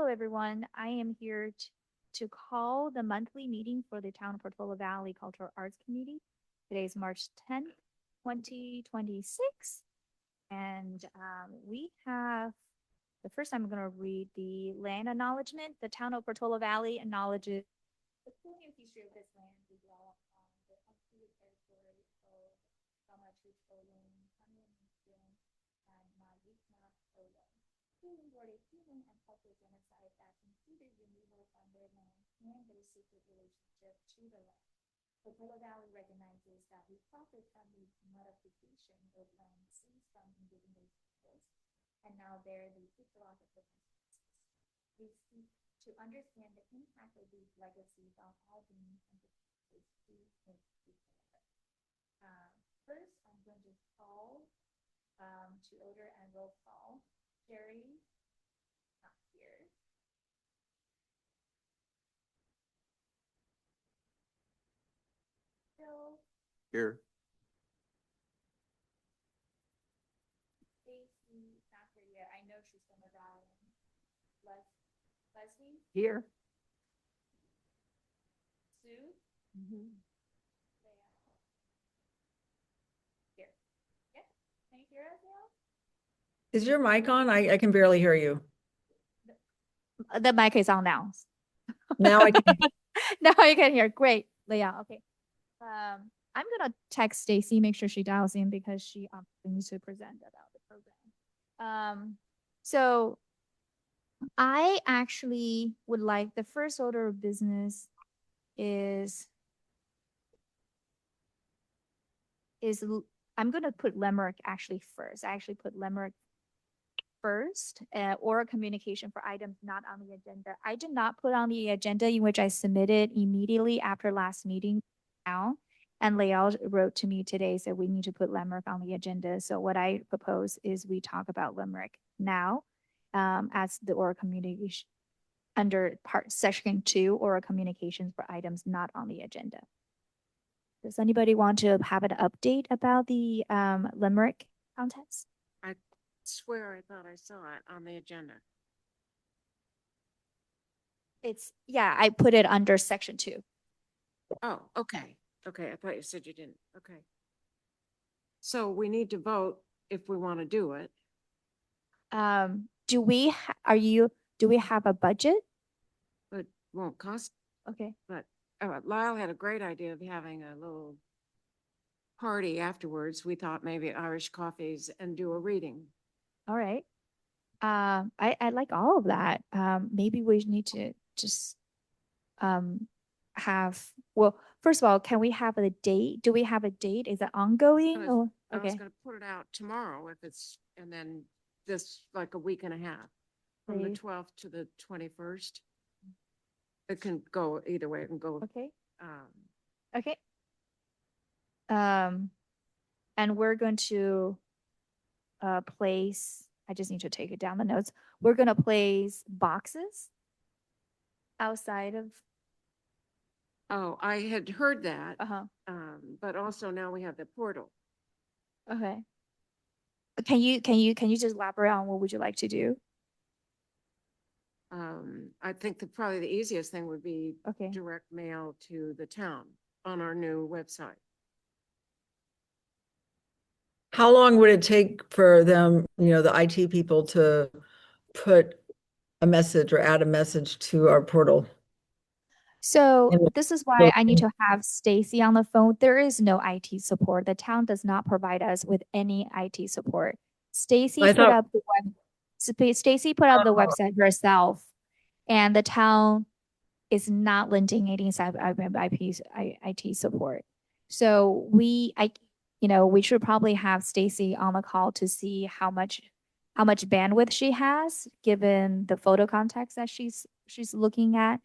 everyone. I am here to call the monthly meeting for the Town of Portola Valley Cultural Arts Committee. Today is March 10th, 2026. And we have the first I'm going to read the land acknowledgement. The Town of Portola Valley acknowledges the colonial history of this land we dwell on the unceded territory of Ramachucholan, Panamanian, and Maritna Olo, who were a human and cultural genocide that included removal from their land and their sacred relationship to the land. Portola Valley recognizes that we profit from the modification of land seized from indigenous peoples and now bear the ecological consequences. We seek to understand the impact of these legacies on all beings and the species we make together. First, I'm going to call to order and roll call. Jerry, not here. Bill, Here. Stacy, not here yet. I know she's gonna die. Leslie, Here. Sue, here. Yeah, can you hear us now? Is your mic on? I can barely hear you. The mic is on now. Now I can. Now you can hear. Great, Leah. Okay. I'm gonna text Stacy, make sure she dials in because she needs to present about the program. So I actually would like the first order of business is I'm gonna put Limerick actually first. I actually put Limerick first, or communication for items not on the agenda. I did not put on the agenda in which I submitted immediately after last meeting now. And Lael wrote to me today, said we need to put Limerick on the agenda. So what I propose is we talk about Limerick now as the oral communication under section 2, oral communications for items not on the agenda. Does anybody want to have an update about the Limerick contest? I swear I thought I saw it on the agenda. Yeah, I put it under section 2. Oh, okay. Okay, I thought you said you didn't. Okay. So we need to vote if we want to do it. Do we have a budget? But won't cost. Okay. But Lyle had a great idea of having a little party afterwards. We thought maybe Irish coffees and do a reading. All right. I like all of that. Maybe we need to just first of all, can we have a date? Do we have a date? Is it ongoing? I Or was okay. going to put it out tomorrow and then this like a week and a half from the 12th to the 21st. It can go either way. It can go. Okay. Okay. And we're going to place, I just need to take it down the notes. We're going to place boxes outside of. Oh, I had heard that. Uh-huh. But also now we have the portal. Okay. Can you just elaborate on what would you like to do? I think probably the easiest thing would be Okay. direct mail to the town on our new website. How long would it take for them, the IT people to put a message or add a message to our portal? So this is why I need to have Stacy on the phone. There is no IT support. The town does not provide us with any IT support. Stacy put up the website herself, and the town is not lending any IT support. So we should probably have Stacy on the call to see how much bandwidth she has given the photo context that she's looking at.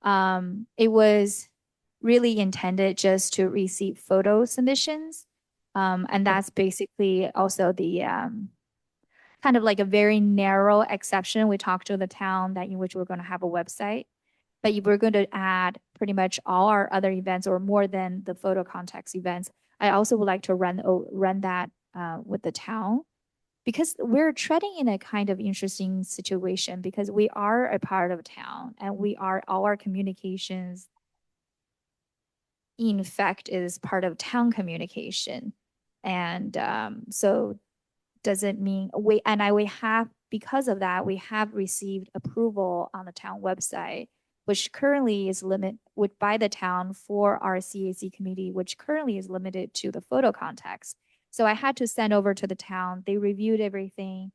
It was really intended just to receive photo submissions. And that's basically also the kind of like a very narrow exception. We talked to the town that in which we're going to have a website, but we're going to add pretty much all our other events or more than the photo context events. I also would like to run that with the town because we're treading in a kind of interesting situation because we are a part of town and we are all our communications in fact is part of town communication. And so does it mean we have because of that we have received approval on the town website, which currently is by the town for our CAC committee, which currently is limited to the photo context. So I had to send over to the town. They reviewed everything.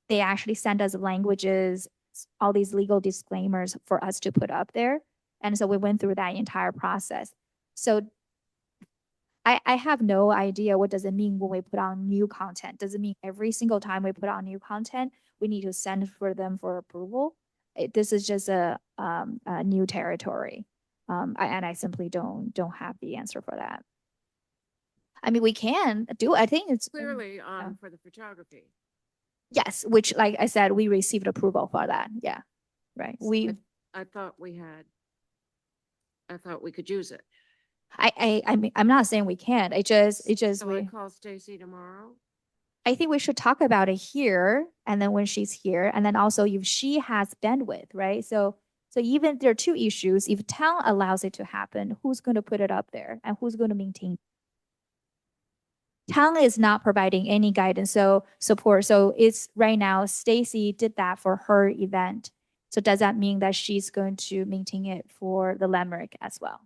They actually sent us languages, all these legal disclaimers for us to put up there. And so we went through that entire process. So I have no idea what does it mean when we put on new content. Does it mean every single time we put on new content, we need to send for them for approval? This is just a new territory. And I simply don't have the answer for that. I mean, we can do, I think it's Clearly on for the photography. yes, which like I said, we received approval for that. Yeah, right. I thought we could use it. I mean, I'm not saying we can't. It just So I call Stacy tomorrow. I think we should talk about it here and then when she's here, and then also if she has bandwidth, right? So even there are two issues. If town allows it to happen, who's going to put it up there and who's going to maintain? Town is not providing any guidance, so support. So it's right now, Stacy did that for her event. So does that mean that she's going to maintain it for the Limerick as well?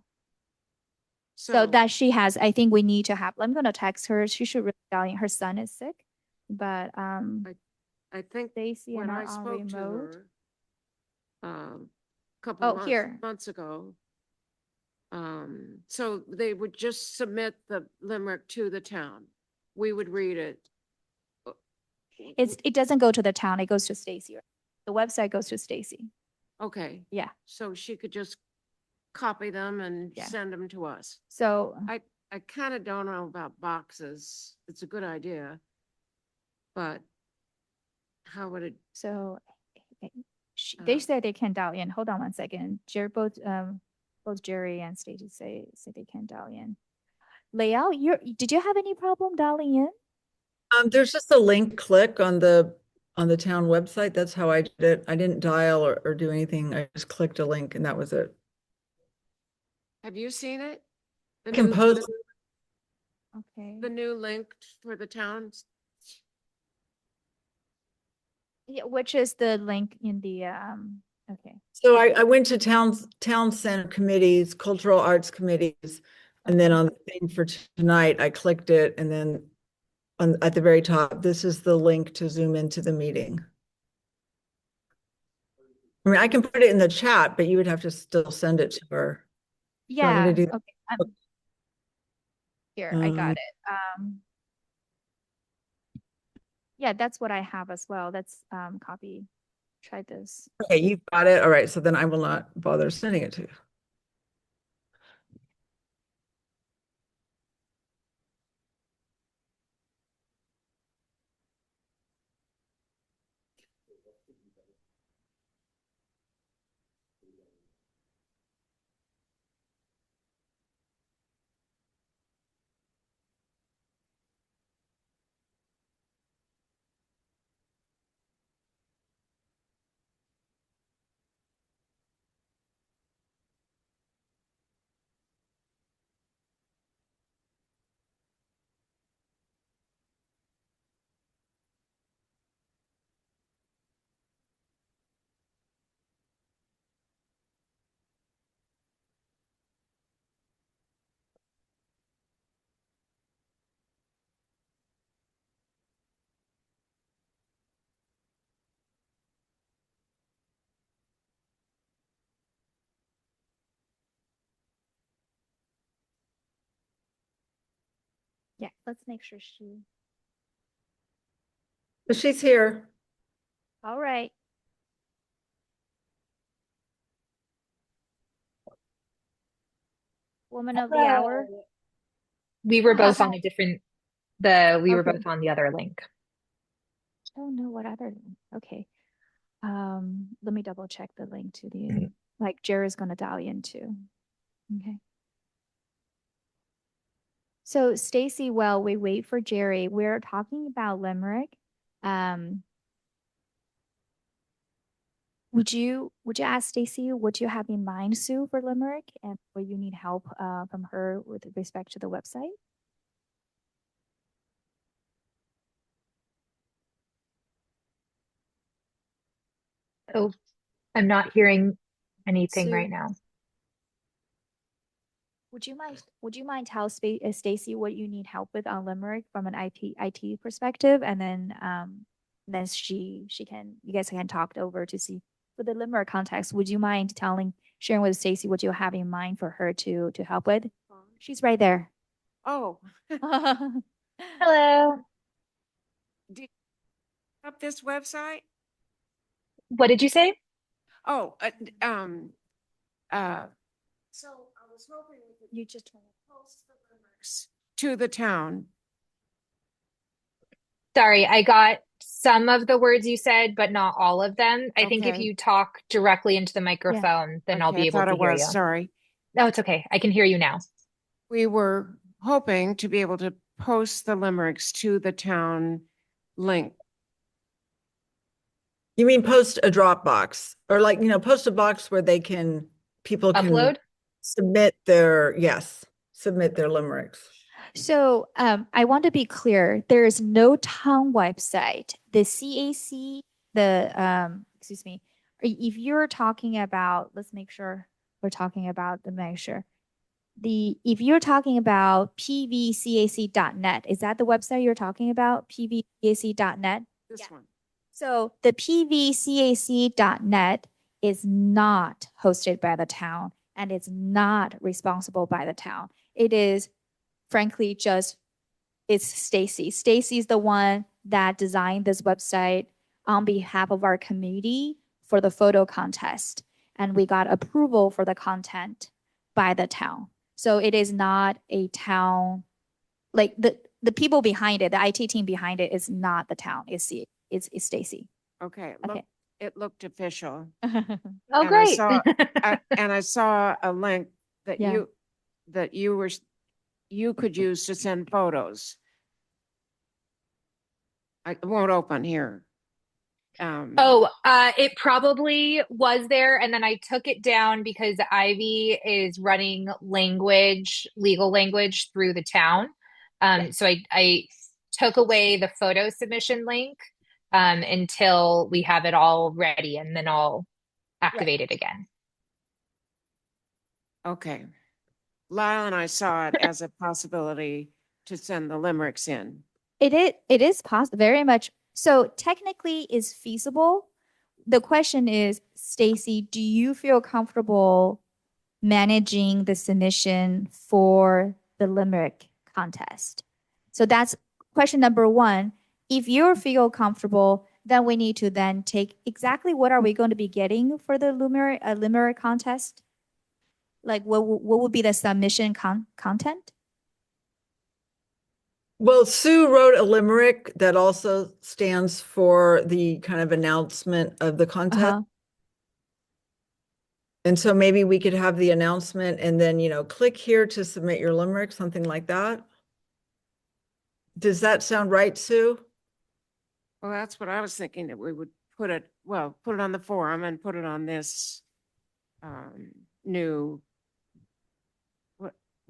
So that she has, I think we need to have, I'm gonna text her. She should really, her son is sick, but I think Stacy when and I I on spoke to remote. her, couple Here. months ago. So they would just submit the limerick to the town. We would read it. It doesn't go to the town, it goes to Stacy. The website goes to Stacy. Okay. Yeah. So she could just copy them and Yeah. send them to us. So I kind of don't know about boxes. It's a good idea. But how would it? so they Uh, said they can dial in. Hold on one second. Both Jerry and Stacy say they can dial in. Layout, did you have any problem dialing in? There's just a link click on the town website. That's how I did it. I didn't dial or do anything. I just clicked a link and that was it. Have you seen it? The I can new- post. Okay. The new link for the towns? Yeah, which is the link in the okay. So I went to town center committees, cultural arts committees, and then on the thing for tonight, I clicked it, and then at the very top, this is the link to zoom into the meeting. I mean, I can put it in the chat, but you would have to still send it to her. Yeah. Do Okay. Here, I got it. Yeah, that's what I have as well. That's copy. Try this. Okay, you've got it. All right, so then I will not bother sending it to you. Yeah, let's make sure she. But she's here. All right. Woman of the hour. We were both on a different, we were Okay. both on the other link. Oh no, what other link? Okay. Let me double check the link to the Mhm. like Jerry's gonna dial in too. Okay. So Stacy, while we wait for Jerry, we're talking about Limerick. Um, would you ask Stacy what you have in mind, Sue, for Limerick, and where you need help from her with respect to the website? Oh, I'm not hearing anything Sue, right now. would you mind tell Stacy what you need help with on Limerick from an IT perspective, and then she can you guys can talk over to see for the Limerick context. Would you mind sharing with Stacy what you have in mind for her to help with? She's right there. Oh, Hello. do you up this website? What did you say? Oh, so I was hoping we could You just post the limericks to the town. Sorry, I got some of the words you said, but not all of them. I think if Okay. you talk directly into the microphone, then I'll Okay, be I able thought to it hear was, you. sorry. No, it's okay. I can hear you now. We were hoping to be able to post the limericks to the town link. You mean post a Dropbox or like, post a box where people can Upload? submit submit their limericks. So I want to be clear. There is no town website. The CAC, excuse me. If you're talking about, let's make sure we're talking about the measure. If you're talking about pvcac.net, is that the website you're talking about? pvcac.net? This Yeah. one. So the pvcac.net is not hosted by the town and it's not responsible by the town. It is frankly just it's Stacy. Stacy's the one that designed this website on behalf of our community for the photo contest. And we got approval for the content by the town. So it is not a town, like the people behind it, the IT team behind it is not the town, it's Stacy. Okay, Okay. it looked official. Oh, And great. I saw a link that Yeah. you could use to send photos. It won't open here. Oh, it probably was there, and then I took it down because Ivy is running legal language through the town. So I took away the photo submission link until we have it all ready, and then I'll activate it again. Okay. Lyle and I saw it as a possibility to send the limericks in. It is possible, very much. So technically is feasible. The question is, Stacy, do you feel comfortable managing the submission for the limerick contest? So that's question number one. If you feel comfortable, then we need to then take exactly what are we going to be getting for the limerick contest? Like what would be the submission content? Well, Sue wrote a limerick that also stands for the kind of announcement of the contest. Uh-huh. And so maybe we could have the announcement and then, click here to submit your limerick, something like that. Does that sound right, Sue? Well, that's what I was thinking, that we would put it on the forum and put it on this new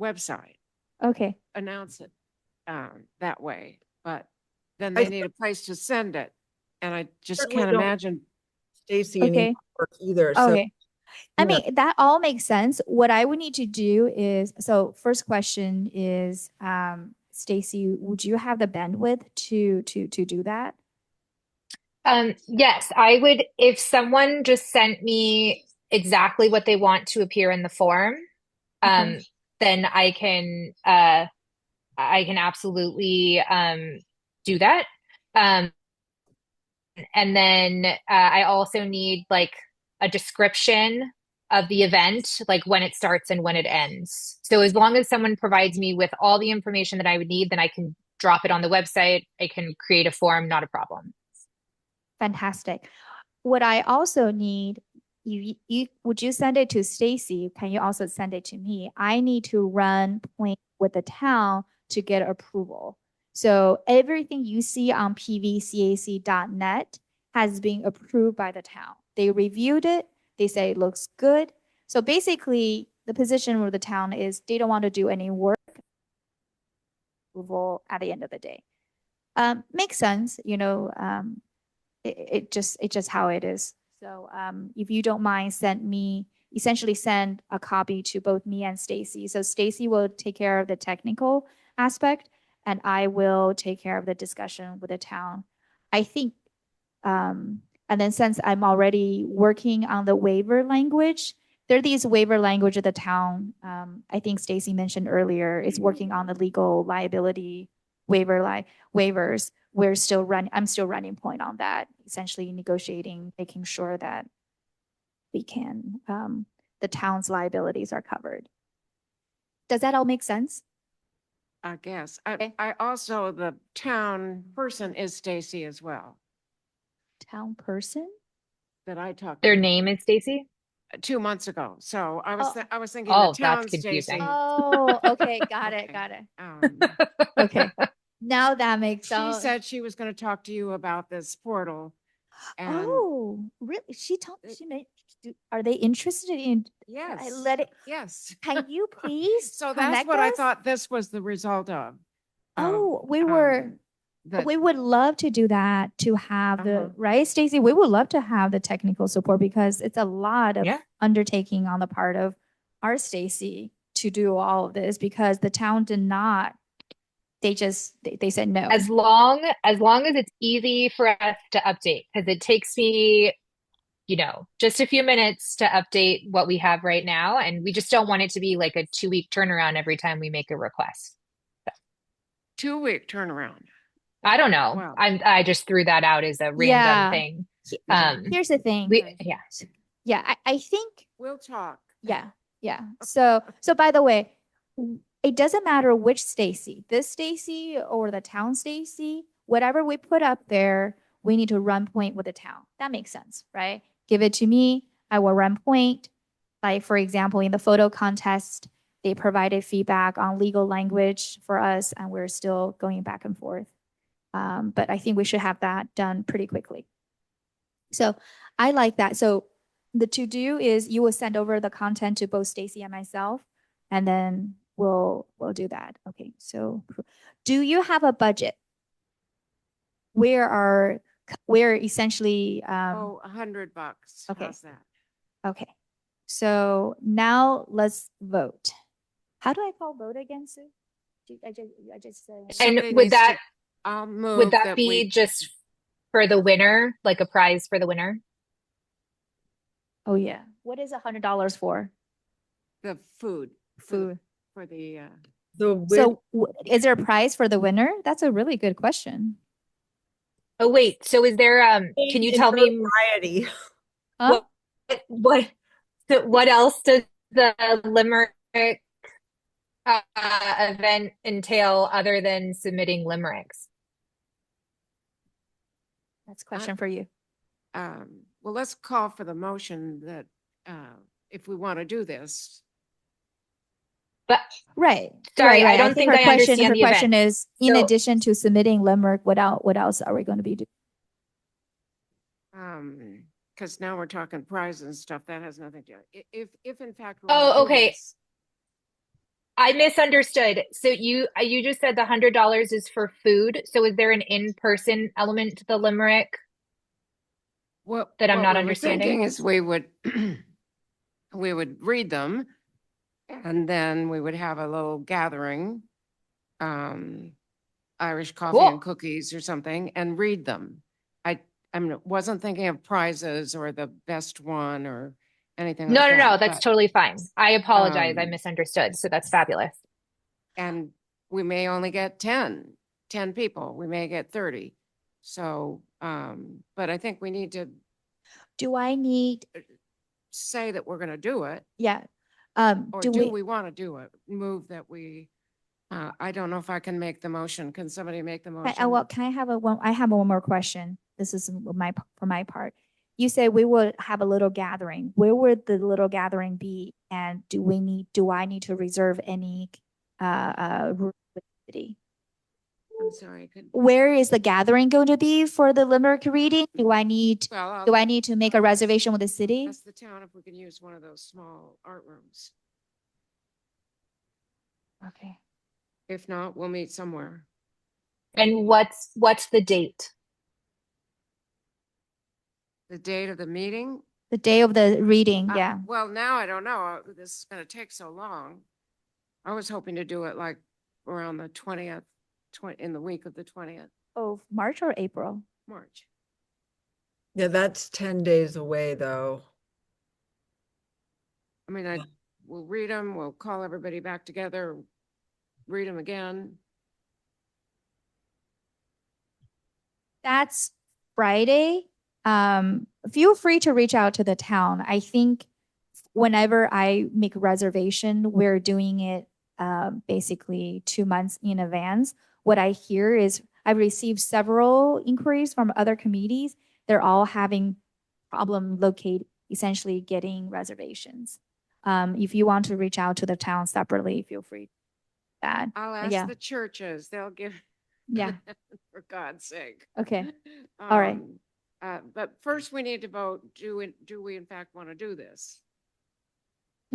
website, Okay. announce it that way. But then they need a place to send it. And I just Certainly can't don't- imagine. Stacy Okay. any work either. So Okay. I yeah. mean, that all makes sense. What I would need to do is, so first question is, Stacy, would you have the bandwidth to do that? Yes, I would. If someone just sent me exactly what they want to appear in the form, Okay. then I can absolutely do that. And then I also need like a description of the event, like when it starts and when it ends. So as long as someone provides me with all the information that I would need, then I can drop it on the website. I can create a form, not a problem. Fantastic. What I also need, would you send it to Stacy? Can you also send it to me? I need to run point with the town to get approval. So everything you see on pvcac.net has been approved by the town. They reviewed it. They say it looks good. So basically, the position of the town is they don't want to do any work approval at the end of the day. Makes sense, it just how it is. So if you don't mind, essentially send a copy to both me and Stacy. So Stacy will take care of the technical aspect, and I will take care of the discussion with the town. I think, and then since I'm already working on the waiver language, there are these waiver language of the town. I think Stacy mentioned earlier is working on the legal liability waivers. I'm still running point on that, essentially negotiating, making sure that we can, the town's liabilities are covered. Does that all make sense? I guess. Okay. I also, the town person is Stacy as well, Town person? that I talked Their to name is Stacy? 2 months ago. So I was, Oh. I was thinking Oh, the that's town confusing. Stacy. Oh, okay, got it, Okay. got it. Um, Okay, now that makes She sense. said she was going to talk to you about this portal. And Oh, really? Are they interested in? yes, Let it. yes. Can you please? So that's connect what I us? thought this was the result of. Oh, we That, would love to do that, to have Uh-huh. right, Stacy? We would love to have the technical support because it's a lot of Yeah. undertaking on the part of our Stacy to do all of this because the town did not, they said no. As long as it's easy for us to update, because it takes me, just a few minutes to update what we have right now. And we just don't want it to be like a 2-week turnaround every time we make a request. 2-week turnaround. I don't know. Wow. I just threw that out as a random Yeah. thing. Here's the thing. Yeah. I think We'll talk. yeah. So by the way, it doesn't matter which Stacy, this Stacy or the town Stacy, whatever we put up there, we need to run point with the town. That makes sense, right? Give it to me, I will run point. Like for example, in the photo contest, they provided feedback on legal language for us, and we're still going back and forth. But I think we should have that done pretty quickly. So I like that. So the to do is you will send over the content to both Stacy and myself, and then we'll do that. Okay. So do you have a budget? We're essentially $100. Okay. How's that? okay. So now let's vote. How do I call vote again, Sue? I just said. And Somebody would needs that to- I'll move would that be we, just for the winner, like a prize for the winner? Oh yeah. What is $100 for? the food Food. for the So is there a prize for the winner? That's a really good question. Oh wait, so is there can you tell me variety? Huh? what else does the Limerick event entail other than submitting limericks? That's a question for you. well, let's call for the motion that if we want to do this. But Right. sorry, right. I don't think her I question, understand her the question event. is, in So- addition to submitting Limerick, what else are we going to be doing? Because now we're talking prizes and stuff, that has nothing to do. If in fact. we Oh, wanna do okay. this, I misunderstood. So you just said the $100 is for food. So is there an in-person element to the limerick? That I'm not what we were understanding? thinking is we would we would read them, and then we would have a little gathering, Irish coffee Cool. and cookies or something, and read them. I wasn't thinking of prizes or the best one or anything like No, that. that's but- totally fine. I apologize. I Um, misunderstood. So that's fabulous. And we may only get 10 people. We may get 30. So, but I think we need to Do I need, say that we're going to do it, yeah. or Do do we, we want to do it? Move that we, I don't know if I can make the motion. Can somebody make the motion? well, can I have I have one more question. This is for my part. You said we would have a little gathering. Where would the little gathering be? And do I need to reserve any room with the city? I'm sorry, I couldn't. Where is the gathering going to be for the Limerick reading? Do I need Well, to make a reservation with the city? ask the town if we can use one of those small art rooms. Okay. If not, we'll meet somewhere. And what's the date? The date of the meeting? The day of the reading, yeah. Well, now I don't know. This is gonna take so long. I was hoping to do it like around the 20th, in the week of the 20th, Oh, March or April? March. Yeah, that's 10 days away though. I mean, we'll read them, we'll call everybody back together, read them again. That's Friday. Feel free to reach out to the town. I think whenever I make a reservation, we're doing it basically 2 months in advance. What I hear is I've received several inquiries from other committees. They're all having problem essentially getting reservations. If you want to reach out to the town separately, feel free. That I'll ask yeah, the churches, they'll give. yeah. For God's sake. Okay. All right. But first we need to vote, do we in fact want to do this?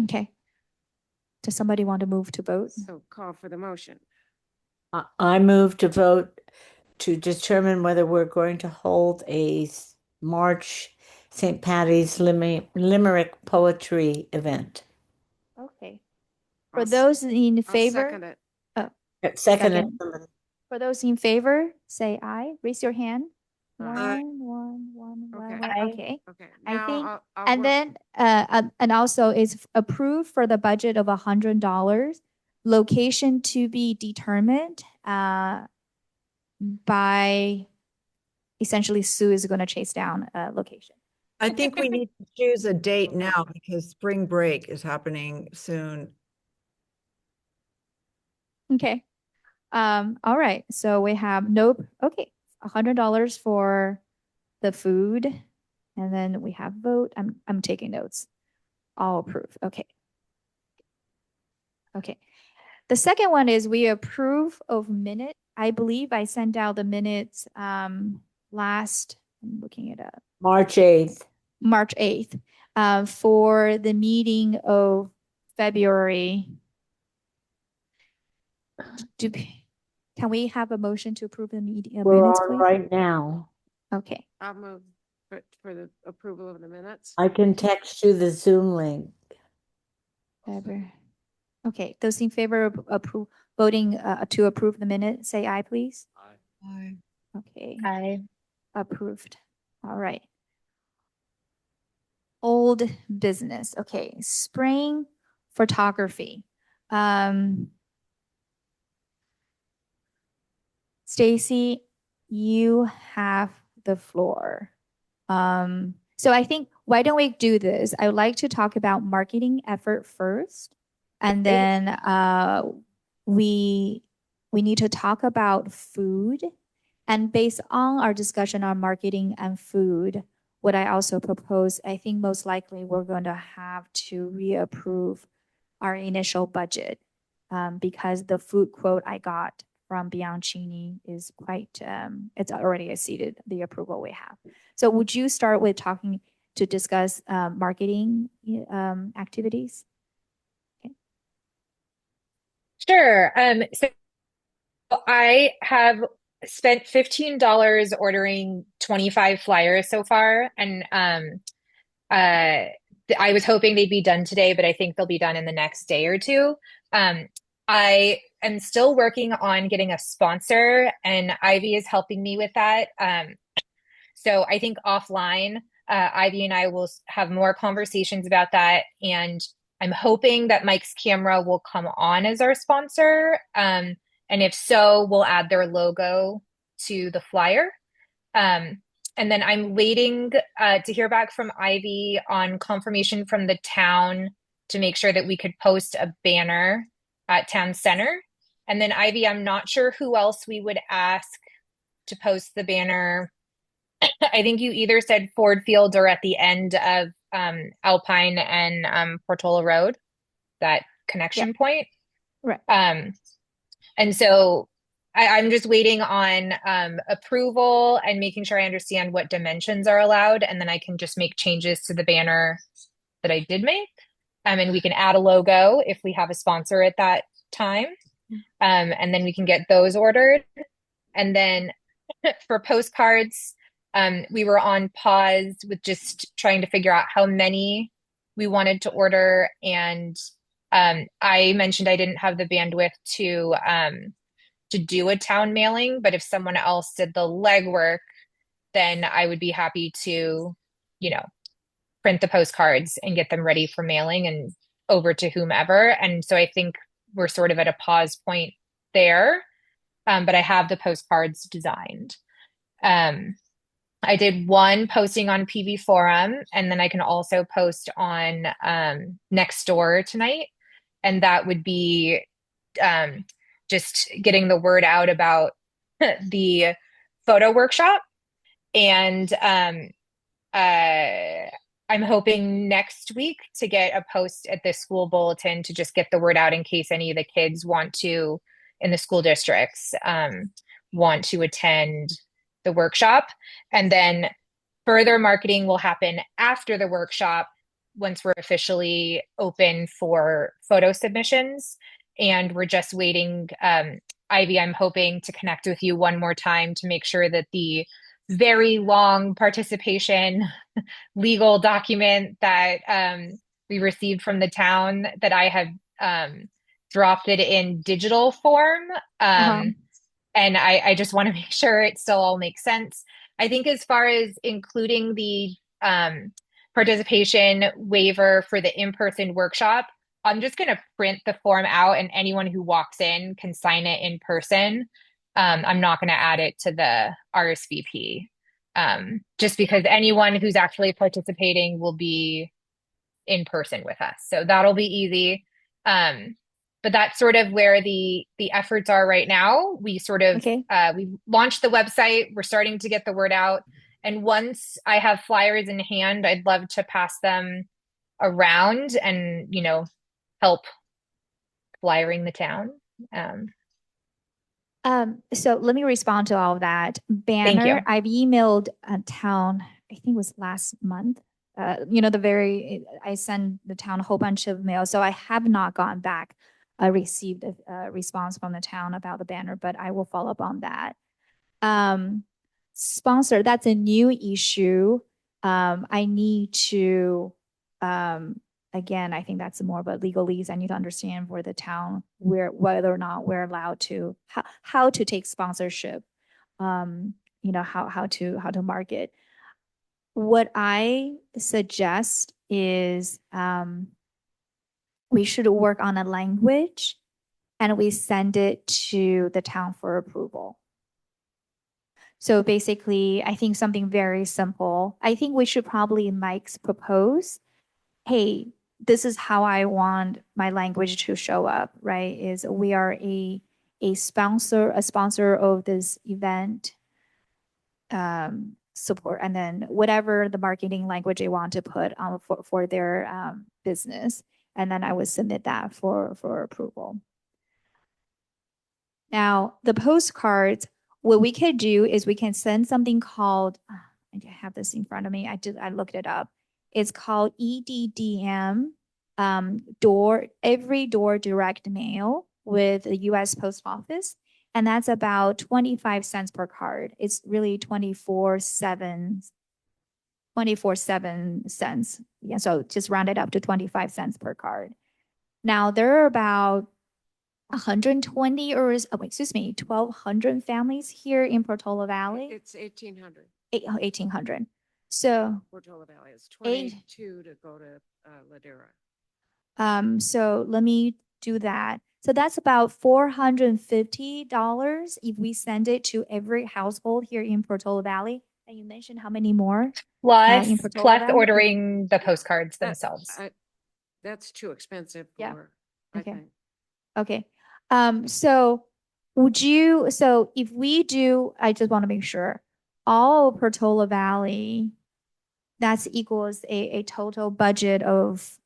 Okay. Does somebody want to move to vote? So call for the motion. I move to vote to determine whether we're going to hold a March St. Patty's Limerick poetry event. Okay. I'll For s- those in I'll favor, second it. Second. for those in favor, say aye. Raise your hand. Aye. One. Okay. Aye. Okay. Okay. I now think- I'll And work- then, and also is approved for the budget of $100. Location to be determined, by essentially Sue is going to chase down a location. I think we need to choose a date now because spring break is happening soon. Okay. All right. So we have okay, $100 for the food. And then we have vote. I'm taking notes. All approve. Okay. Okay. The second one is we approve of minute. I believe I sent out the minutes last, I'm looking it up, March 8th. March 8th, for the meeting of February. Can we have a motion to approve the meeting We're minutes, on please? right now. Okay. I'll move for the approval of the minutes. I can text you the Zoom link. February. Okay, those in favor of voting to approve the minute, say aye, please. Aye. Okay, Aye. approved. All right. Old business. Okay, spring photography. Stacy, you have the floor. So I think why don't we do this? I would like to talk about marketing effort first, and then we need to talk about food. And based on our discussion on marketing and food, what I also propose, I think most likely we're going to have to reapprove our initial budget because the food quote I got from Bianchini is quite, it's already exceeded the approval we have. So would you start with talking to discuss marketing activities? Okay. Sure. So I have spent $15 ordering 25 flyers so far, and I was hoping they'd be done today, but I think they'll be done in the next day or two. I am still working on getting a sponsor, and Ivy is helping me with that. So I think offline, Ivy and I will have more conversations about that, and I'm hoping that Mike's Camera will come on as our sponsor. And if so, we'll add their logo to the flyer. And then I'm waiting to hear back from Ivy on confirmation from the town to make sure that we could post a banner at town center. And then Ivy, I'm not sure who else we would ask to post the banner. I think you either said Ford Field or at the end of Alpine and Portola Road, that connection point. Right. And so I'm just waiting on approval and making sure I understand what dimensions are allowed, and then I can just make changes to the banner that I did make. And we can add a logo if we have a sponsor at that time. And then we can get those ordered. And then for postcards, we were on pause with just trying to figure out how many we wanted to order. And I mentioned I didn't have the bandwidth to do a town mailing, but if someone else did the legwork, then I would be happy to, print the postcards and get them ready for mailing and over to whomever. And so I think we're sort of at a pause point there. But I have the postcards designed. I did one posting on PV Forum, and then I can also post on Nextdoor tonight. And that would be just getting the word out about the photo workshop. And I'm hoping next week to get a post at the school bulletin to just get the word out in case any of the kids want to, in the school districts, want to attend the workshop. And then further marketing will happen after the workshop once we're officially open for photo submissions. And we're just waiting. Ivy, I'm hoping to connect with you one more time to make sure that the very long participation legal document that we received from the town, that I have dropped it in digital form. And I just want to make sure it still all makes sense. I think as far as including the participation waiver for the in-person workshop, I'm just going to print the form out and anyone who walks in can sign it in person. I'm not going to add it to the RSVP, just because anyone who's actually participating will be in person with us. So that'll be easy. But that's sort of where the efforts are right now. We sort of, we launched the website. We're starting to get the word out. And once I have flyers in hand, I'd love to pass them around and, help flyering the town. So let me respond to all of that. Thank you. I've emailed a town, I think it was last month. I sent the town a whole bunch of mail. So I have not gone back. I received a response from the town about the banner, but I will follow up on that. Sponsor, that's a new issue. I need to, again, I think that's more of a legalese. I need to understand for the town whether or not we're allowed to, how to take sponsorship, how to market. What I suggest is we should work on a language and we send it to the town for approval. So basically, I think something very simple. I think we should probably Mike's propose, hey, this is how I want my language to show up, right? Is we are a sponsor of this event, support, and then whatever the marketing language they want to put on for their business. And then I would submit that for approval. Now, the postcards, what we could do is we can send something called, I have this in front of me. I looked it up. It's called EDDM, every door direct mail with the U.S. Post Office. And that's about 25 cents per card. It's really 24.7 cents. Yeah, so just round it up to 25 cents per card. Now there are about 120 or 1,200 families here in Portola Valley. It's 1,800. 1,800. So Portola Valley is 22 to go to Ladera. So let me do that. So that's about $450 if we send it to every household here in Portola Valley. And you mentioned how many more? Plus ordering the postcards themselves. That's too expensive for, yeah. I think. Okay. So if we do, I just want to make sure, all Portola Valley, that's equals a total budget of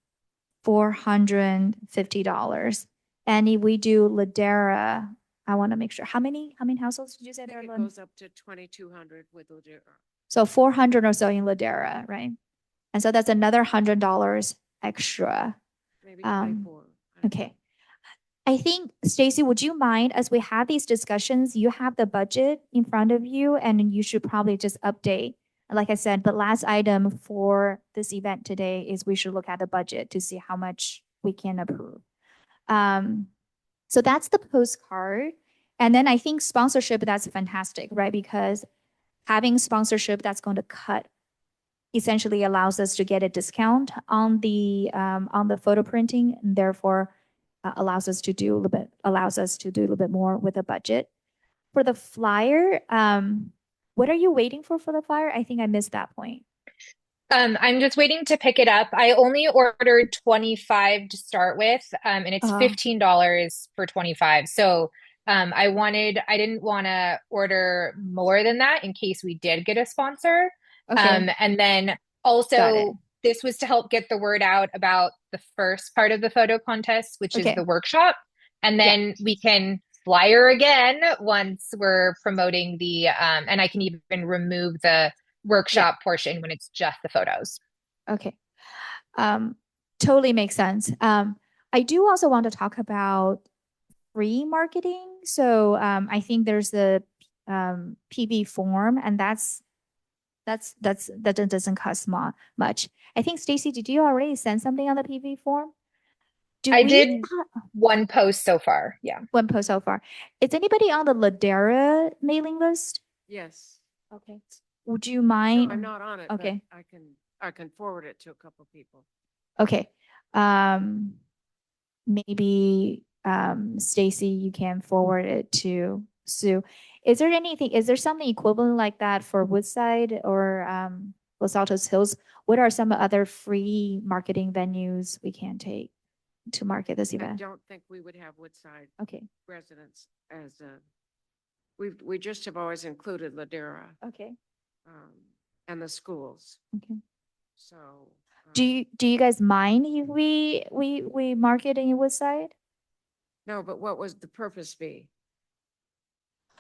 $450. And if we do Ladera, I want to make sure. How many households did you say I there? think it Lynn? goes up to 2,200 with Ladera. So 400 or so in Ladera, right? And so that's another $100 extra. Maybe Um, 24. I don't know. Okay. I think, Stacy, would you mind, as we have these discussions, you have the budget in front of you and you should probably just update. Like I said, the last item for this event today is we should look at the budget to see how much we can approve. So that's the postcard. And then I think sponsorship, that's fantastic, right? Because having sponsorship that's going to cut essentially allows us to get a discount on the photo printing, and therefore allows us to do a little bit more with a budget. For the flyer, what are you waiting for the flyer? I think I missed that point. I'm just waiting to pick it up. I only ordered 25 to start with, and it's $15 for 25. So I didn't want to order more than that in case we did get a sponsor. Okay. And then Got it. also this was to help get the word out about the first part of the photo contest, which is Okay. the workshop. And then we can flyer again once we're promoting the, and I can even remove the workshop portion when it's just the photos. Okay. Totally makes sense. I do also want to talk about free marketing. So I think there's the PV form, and that doesn't cost much. I think, Stacy, did you already send something on the PV form? I did one post so far. Yeah. One post so far. Is anybody on the Ladera mailing list? Yes. Okay. Would you mind? No, I'm not on it. Okay. But I can forward it to a couple people. Okay. Maybe Stacy, you can forward it to Sue. Is there something equivalent like that for Woodside or Los Altos Hills? What are some other free marketing venues we can take to market this I event? don't think we would have Woodside Okay. residents as a, we just have always included Ladera Okay. and the schools. Okay. So. Do you guys mind if we market in Woodside? No, but what would the purpose be?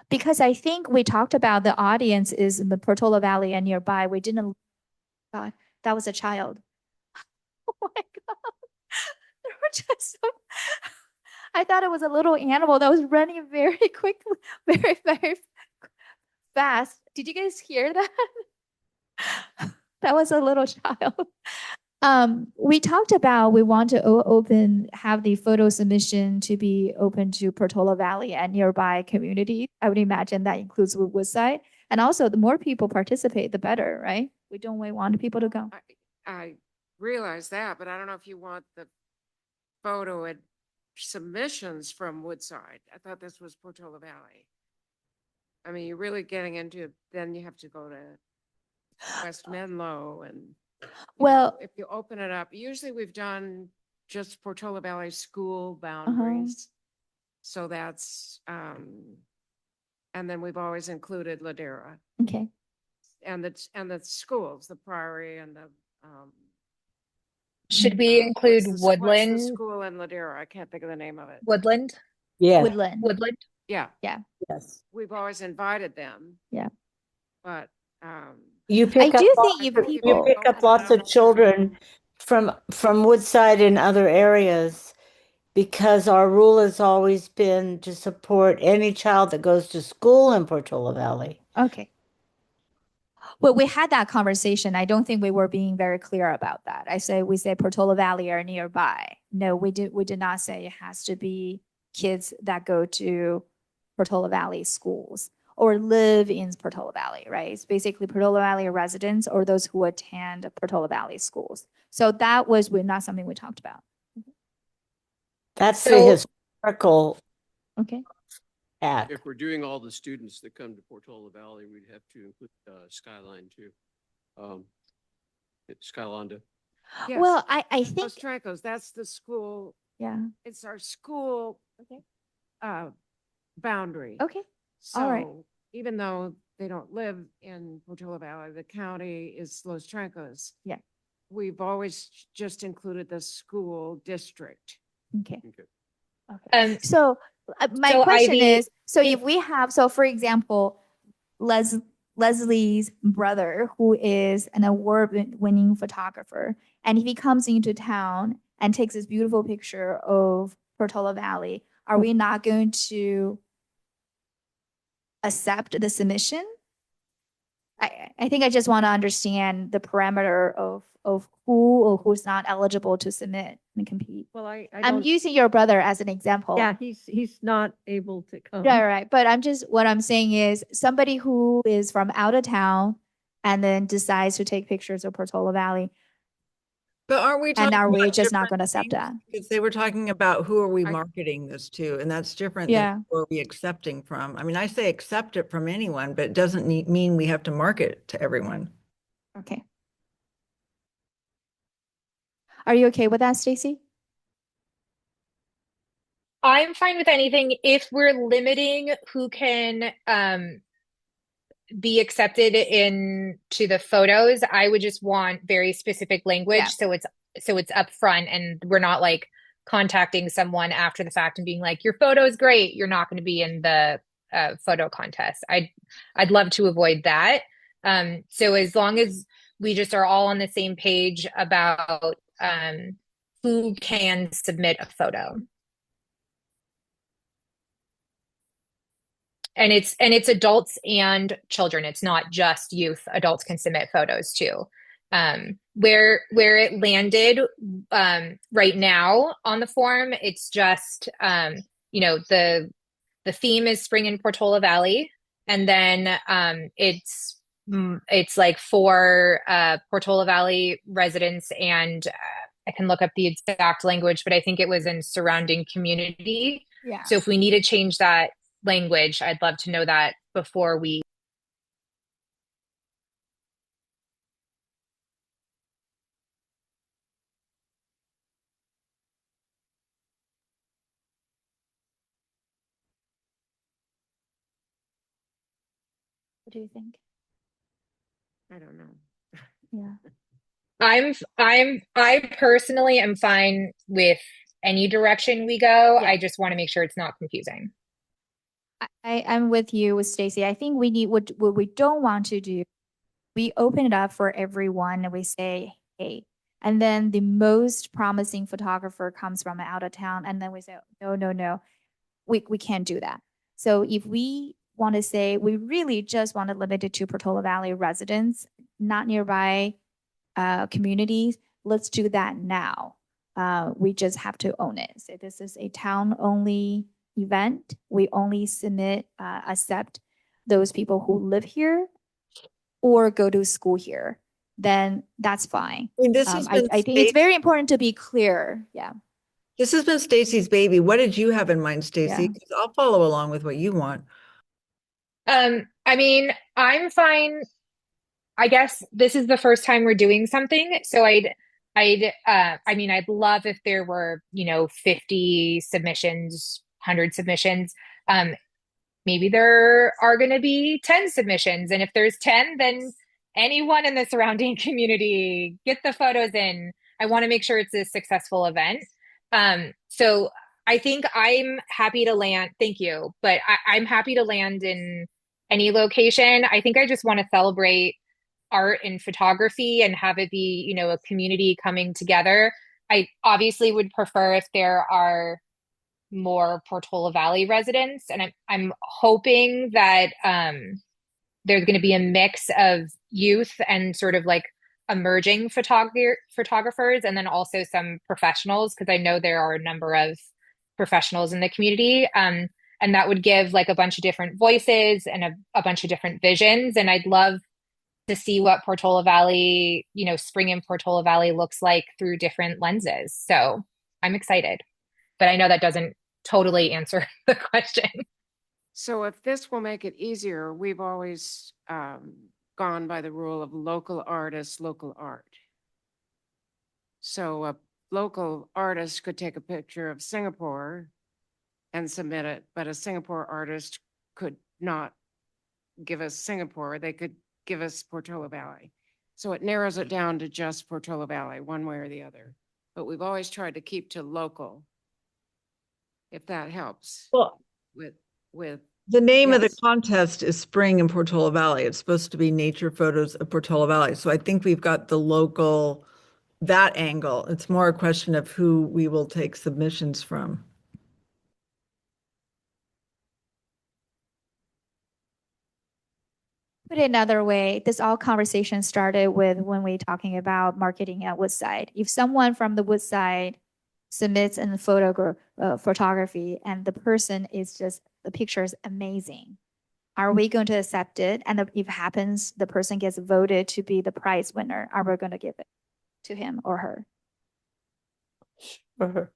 Because I think we talked about the audience is in the Portola Valley and nearby. We didn't, God, that was a child. Oh my God. There were just some, I thought it was a little animal that was running very quickly, very, very fast. Did you guys hear that? That was a little child. We talked about we want to have the photo submission to be open to Portola Valley and nearby communities. I would imagine that includes Woodside. And also, the more people participate, the better, right? We don't want people to go. I realize that, but I don't know if you want the photo submissions from Woodside. I thought this was Portola Valley. I mean, you're really getting into, then you have to go to West Menlo and. Well, if you open it up, usually we've done just Portola Valley school boundaries. So that's, and then we've always included Ladera. Okay. And the schools, the Priory and the, should we include what's Woodland? the school in Ladera? I can't think of the name of it. Woodland? Yeah. Woodland. Yeah. Yeah. Yes. We've always invited them. Yeah. But, You I pick do up think if you people, pick up lots of children from Woodside and other areas because our rule has always been to support any child that goes to school in Portola Valley. okay. Well, we had that conversation. I don't think we were being very clear about that. We say Portola Valley or nearby. No, we did not say it has to be kids that go to Portola Valley schools or live in Portola Valley, right? It's basically Portola Valley residents or those who attend Portola Valley schools. So that was not something we talked about. That's the historical Okay. act. If we're doing all the students that come to Portola Valley, we'd have to include Skyline too. Skylonda. yes, Well, I think, Los Trancos, that's the school. yeah. It's our school. Okay. Boundary. Okay. All right. So even though they don't live in Portola Valley, the county is Los Trancos. Yeah. We've always just included the school district. Okay. Okay. Okay. So My So, question Ivy, is, so it- if we have, so for example, Leslie's brother, who is an award-winning photographer, and if he comes into town and takes this beautiful picture of Portola Valley, are we not going to accept the submission? I think I just want to understand the parameter of who or who's not eligible to submit and compete. Well, I I'm don't, using your brother as an example. yeah, he's not able to come. Right. But what I'm saying is somebody who is from out of town and then decides to take pictures of Portola Valley, But aren't we and talking are we about just not different going to accept things? that? Because they were talking about who are we I- marketing this to, and that's different Yeah. than who are we accepting from. I mean, I say accept it from anyone, but it doesn't mean we have to market it to everyone. Okay. Are you okay with that, Stacy? I'm fine with anything if we're limiting who can be accepted into the photos. I would just want very specific language Yeah. so it's upfront and we're not like contacting someone after the fact and being like, your photo is great, you're not going to be in the photo contest. I'd love to avoid that. So as long as we just are all on the same page about who can submit a photo. And it's adults and children. It's not just youth. Adults can submit photos too. Where it landed right now on the form, it's just the theme is spring in Portola Valley, and then it's like for Portola Valley residents, and I can look up the exact language, but I think it was in surrounding community. Yeah. So if we need to change that language, I'd love to know that before we. What do you think? I don't know. Yeah. I personally am fine with any direction we go. Yeah. I just want to make sure it's not confusing. I'm with you with Stacy. I think we need what we don't want to do. We open it up for everyone and we say, hey, and then the most promising photographer comes from out of town, and then we say, no, we can't do that. So if we want to say we really just want to limit it to Portola Valley residents, not nearby communities, let's do that now. We just have to own it. So this is a town only event. We only accept those people who live here or go to school here. Then that's fine. I mean, this has been I think it's very important to be clear. Yeah. This has been Stacy's baby. What did you have in mind, Stacy? Yeah. 'Cause I'll follow along with what you want. I mean, I'm fine. I guess this is the first time we're doing something, so I mean, I'd love if there were, 50 submissions, 100 submissions. Maybe there are going to be 10 submissions, and if there's 10, then anyone in the surrounding community, get the photos in. I want to make sure it's a successful event. So I think I'm happy to land. Thank you, but I'm happy to land in any location. I think I just want to celebrate art and photography and have it be, a community coming together. I obviously would prefer if there are more Portola Valley residents, and I'm hoping that there's going to be a mix of youth and sort of like emerging photographers, and then also some professionals, because I know there are a number of professionals in the community. And that would give like a bunch of different voices and a bunch of different visions. And I'd love to see what Portola Valley, spring in Portola Valley looks like through different lenses. So I'm excited, but I know that doesn't totally answer the question. So if this will make it easier, we've always gone by the rule of local artists, local art. So a local artist could take a picture of Singapore and submit it, but a Singapore artist could not give us Singapore. They could give us Portola Valley. So it narrows it down to just Portola Valley, one way or the other. But we've always tried to keep to local. if that helps Well, with, the name of the yes. contest is Spring in Portola Valley. It's supposed to be nature photos of Portola Valley. So I think we've got the local, that angle. It's more a question of who we will take submissions from. Put it another way, this all conversation started with when we're talking about marketing at Woodside. If someone from the Woodside submits a photography and the person is just, the picture is amazing, are we going to accept it? And if it happens, the person gets voted to be the prize winner, are we going to give it to him or her? Sure.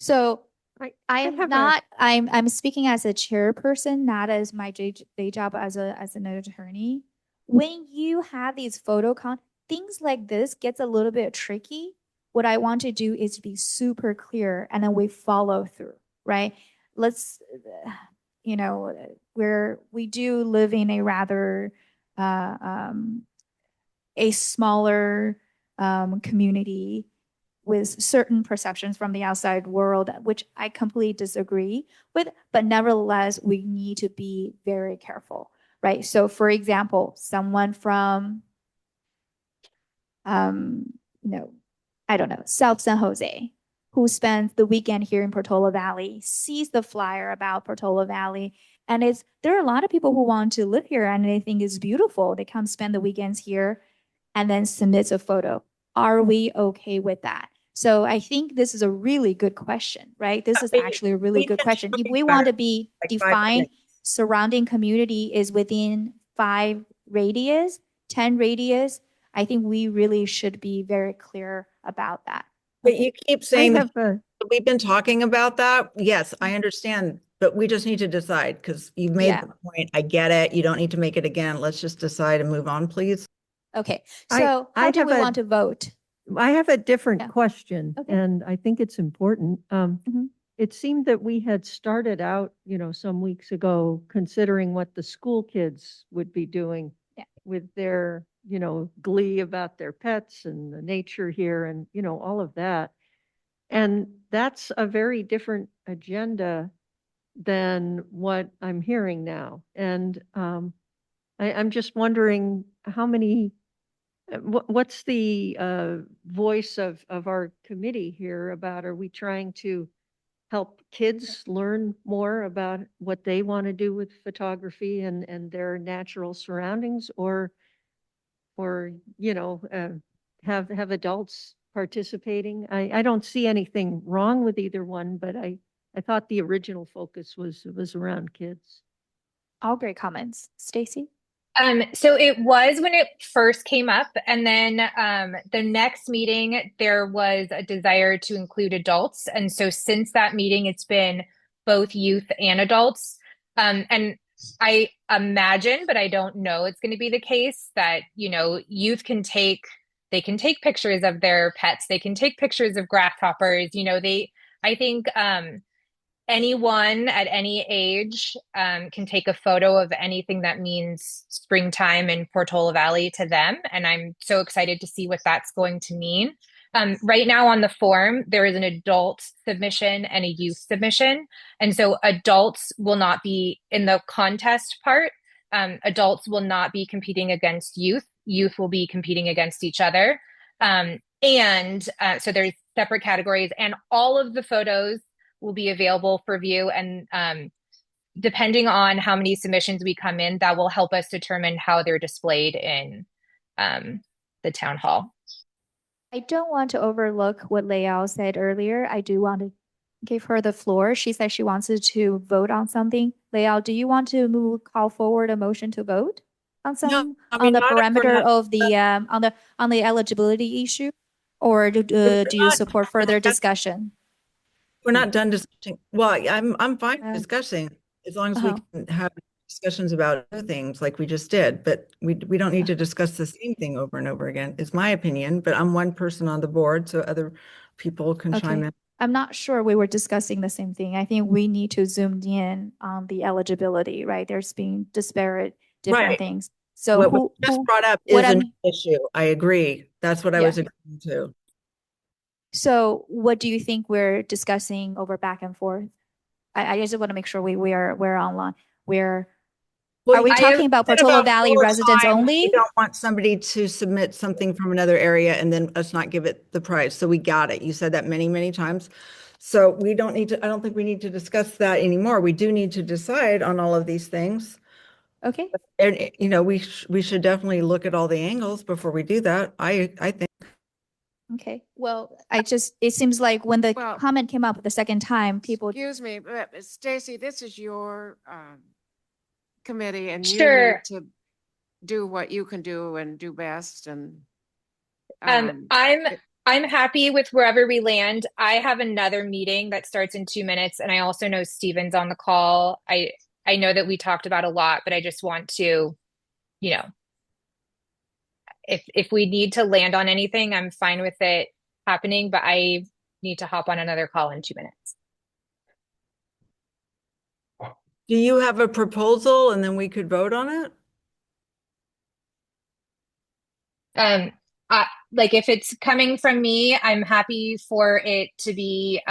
So I I'm have a- not, I'm speaking as a chairperson, not as my day job as an attorney. When you have these things like this gets a little bit tricky. What I want to do is be super clear and then we follow through, right? Let's, you know, we do live in a rather, a smaller community with certain perceptions from the outside world, which I completely disagree with, but nevertheless, we need to be very careful, right? So for example, someone from, you know, I don't know, South San Jose, who spends the weekend here in Portola Valley, sees the flyer about Portola Valley, and there are a lot of people who want to live here and they think it's beautiful. They come spend the weekends here and then submits a photo. Are we okay with that? So I think this is a really good question, right? This is actually a really good question. If we want to be defined, surrounding community is within 5 radius, 10 radius, I think we really should be very clear about that. But you keep saying I that have a, we've been talking about that. Yes, I understand, but we just need to decide because you've made Yeah. the point. I get it. You don't need to make it again. Let's just decide and move on, please. Okay, I- so I how do have we a- want to vote? I have a different Yeah. question, Okay. and I think it's important. Mhm. It seemed that we had started out, some weeks ago, considering what the school kids would be doing Yeah. with their, glee about their pets and the nature here and, all of that. And that's a very different agenda than what I'm hearing now. And I'm just wondering how many, what's the voice of our committee here about, are we trying to help kids learn more about what they want to do with photography and their natural surroundings, or have adults participating? I don't see anything wrong with either one, but I thought the original focus was around kids. All great comments. Stacy? So it was when it first came up, and then the next meeting there was a desire to include adults, and so since that meeting, it's been both youth and adults. And I imagine, but I don't know, it's going to be the case that youth they can take pictures of their pets, they can take pictures of grasshoppers. I think anyone at any age can take a photo of anything that means springtime in Portola Valley to them. And I'm so excited to see what that's going to mean. Right now on the form, there is an adult submission and a youth submission. And so adults will not be in the contest part. Adults will not be competing against youth. Youth will be competing against each other. So there's separate categories, and all of the photos will be available for view. And depending on how many submissions we come in, that will help us determine how they're displayed in the town hall. I don't want to overlook what Leal said earlier. I do want to give her the floor. She said she wants to vote on something. Leal, do you want to call forward a motion to vote on some on the parameter of the on the eligibility issue, or do you support further discussion? We're not done discussing. Well, I'm fine Uh, discussing as long as uh-huh. we can have discussions about other things like we just did, but we don't need to discuss the same thing over and over again, is my opinion, but I'm one person on the board, so other people can chime Okay. in. I'm not sure we were discussing the same thing. I think we need to zoom in on the eligibility, right? There's been different Right. things. So What who just brought up what is an I'm issue. I agree. That's what I Yeah. was agreeing to. So what do you think we're discussing over back and forth? I just want to make sure we're online. Are we Well, talking about said Portola about Valley more residents time, only? We don't want somebody to submit something from another area and then us not give it the price. So we got it. You said that many, many times. So we don't need to, I don't think we need to discuss that anymore. We do need to decide on all of these things. Okay, And, you know, we should definitely look at all the angles before we do that. I think. okay. Well, it seems like when the Well- comment came up the second time, people, Excuse me, but Stacy, this is your committee and you Sure. need to do what you can do and do best and I'm I'm happy with wherever we land. I have another meeting that starts in 2 minutes, and I also know Steven's on the call. I know that we talked about a lot, but I just want to, you know, if we need to land on anything, I'm fine with it happening, but I need to hop on another call in 2 minutes. Do you have a proposal and then we could vote on it? Like if it's coming from me, I'm happy for it to be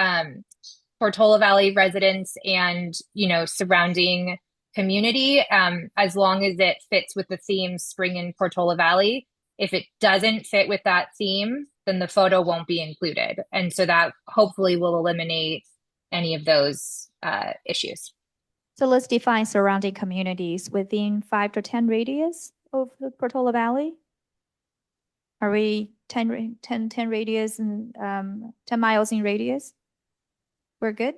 Portola Valley residents and, you know, surrounding community, as long as it fits with the theme Spring in Portola Valley. If it doesn't fit with that theme, then the photo won't be included. And so that hopefully will eliminate any of those issues. so let's define surrounding communities within 5 to 10 radius of the Portola Valley. Are we 10 radius and 10 miles in radius? We're good?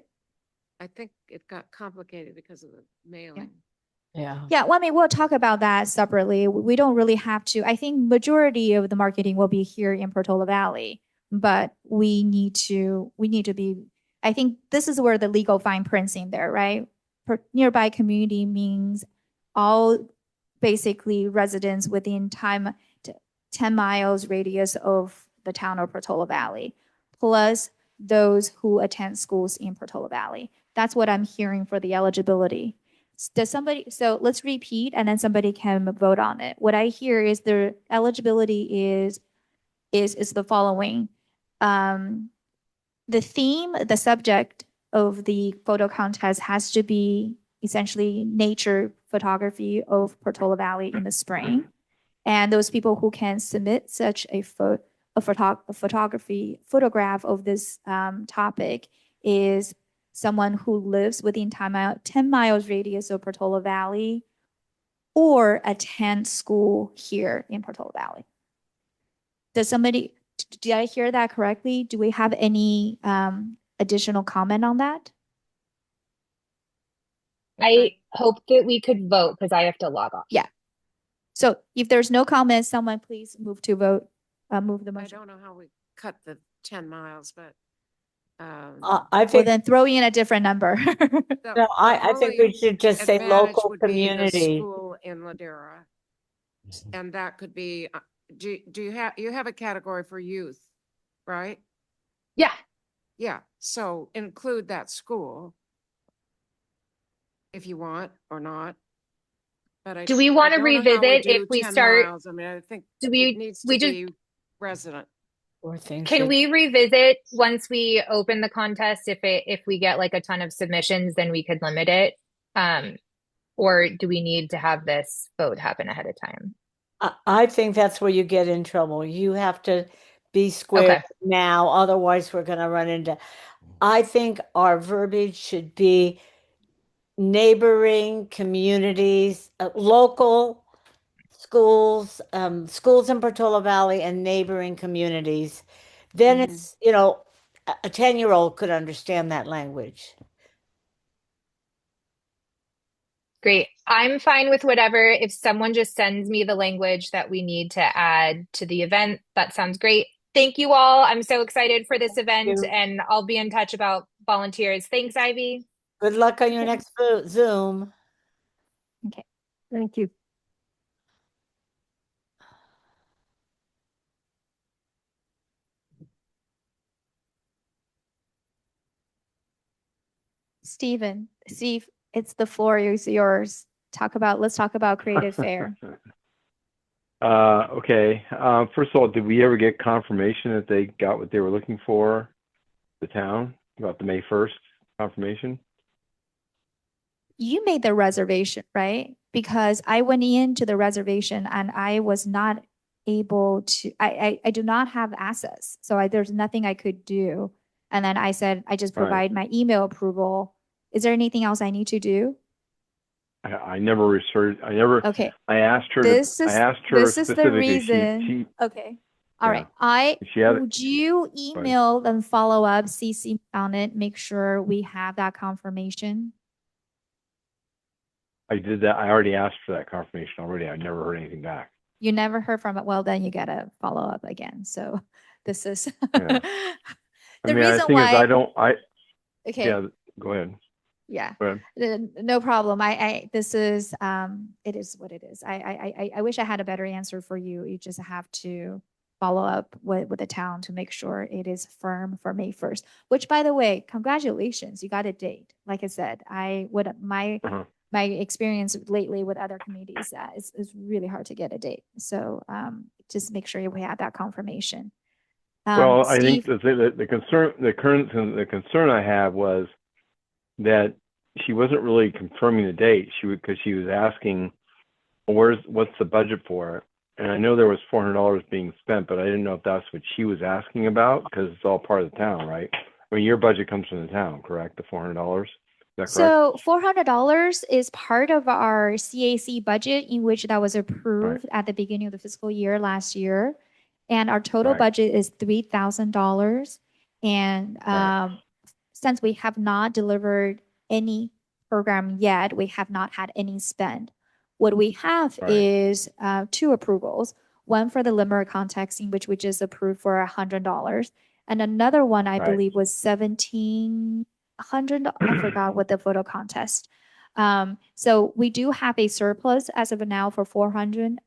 I think it got complicated because of the mailing. Yeah. Yeah, well, I mean, we'll talk about that separately. We don't really have to. I think majority of the marketing will be here in Portola Valley, but we need to be, I think this is where the legal fine print's in there, right? Nearby community means all basically residents within 10 miles radius of the town of Portola Valley, plus those who attend schools in Portola Valley. That's what I'm hearing for the eligibility. So let's repeat and then somebody can vote on it. What I hear is the eligibility is the following. The theme, the subject of the photo contest has to be essentially nature photography of Portola Valley in the spring. And those people who can submit such a photograph of this topic is someone who lives within 10 miles radius of Portola Valley or attend school here in Portola Valley. Did I hear that correctly? Do we have any additional comment on that? I hope that we could vote because I have to log off. Yeah. So if there's no comments, someone please move to vote, move the I motion. don't know how we cut the 10 miles, but I Well, think, then throw in a different number. no, I think we should just say advantage local would be the community. school in Ladera. And that could be, do you have a category for youth, right? Yeah. Yeah, so include that school if you want or not. But Do we want to don't know how revisit do if we 10 start? miles. I mean, I think Do it needs to we just be resident. Or things can that- we revisit once we open the contest? If we get like a ton of submissions, then we could limit it. Or do we need to have this vote happen ahead of time? I think that's where you get in trouble. You have to be square Okay. now, otherwise we're going to run into. I think our verbiage should be neighboring communities, local schools, schools in Portola Valley and neighboring communities. Then Mhm. it's, you know, a 10-year-old could understand that language. Great. I'm fine with whatever. If someone just sends me the language that we need to add to the event, that sounds great. Thank you all. I'm so excited for this event you. and I'll be in touch about volunteers. Thanks, Ivy. Good luck on your next Zoom. Thank you. Steve, it's the floor is yours. Let's talk about Creative Fair. Okay. First of all, did we ever get confirmation that they got what they were looking for, the town, about the May 1st confirmation? You made the reservation, right? Because I went into the reservation and I was not able to, I do not have access. So there's nothing I could do. And then I said, I just Right. provide my email approval. Is there anything else I need to do? I never researched, Okay. I asked her This I is asked her this is the specifically, reason. Okay. All yeah. right. I She had, would you email and follow up, CC on it, make sure we have that confirmation. I did that. I already asked for that confirmation already. I never heard anything back. You never heard from it. Well, then you gotta follow up again. So this is Yeah. the I reason thing why. yeah, go ahead. Yeah. Go ahead. No problem. This is it is what it is. I wish I had a better answer for you. You just have to follow up with the town to make sure it is firm for May 1st, which by the way, congratulations, you got a date. Like I said, Uh-huh. my experience lately with other communities that is really hard to get a date. So just make sure we have that confirmation. Well, I think Steve, the concern I have was that she wasn't really confirming the date. Because she was asking, well, what's the budget for it? And I know there was $400 being spent, but I didn't know if that's what she was asking about, because it's all part of the town, right? I mean, your budget comes from the town, correct? The $400? Is that correct? so $400 is part of our CAC budget, in which that was approved at the beginning of the fiscal year last year. And our total Right. budget is $3,000. And Right. since we have not delivered any program yet, we have not had any spend. What we have Right. is two approvals, one for the Limerick context, in which we just approved for $100. And another one, I Right. believe, was 1,700. I forgot what the photo contest. So we do have a surplus as of now for 400.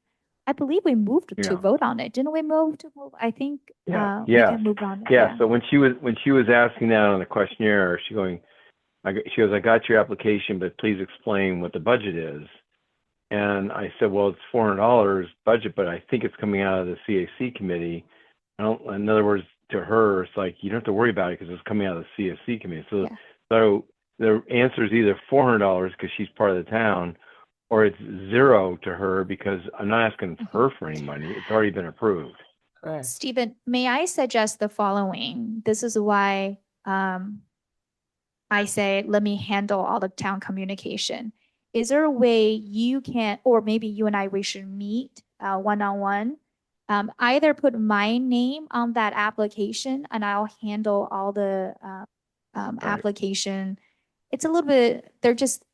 I believe we moved to Yeah. vote on it. Didn't we move to move? I think Yeah. we can move on it. Yeah. So when she was asking that on the questionnaire, she goes, I got your application, but please explain what the budget is. And I said, well, it's $400 budget, but I think it's coming out of the CAC committee. In other words, to her, it's like, you don't have to worry about it because it's coming out of the CAC committee. So, Yeah. so the answer is either $400 because she's part of the town, or it's zero to her because I'm not asking her for any money. It's already been approved. Correct. Stephen, may I suggest the following? This is why I say, let me handle all the town communication. Is there a way you can, or maybe you and I, we should meet one-on-one? Either put my name on that application and I'll handle all the application. It's a little bit, they're just,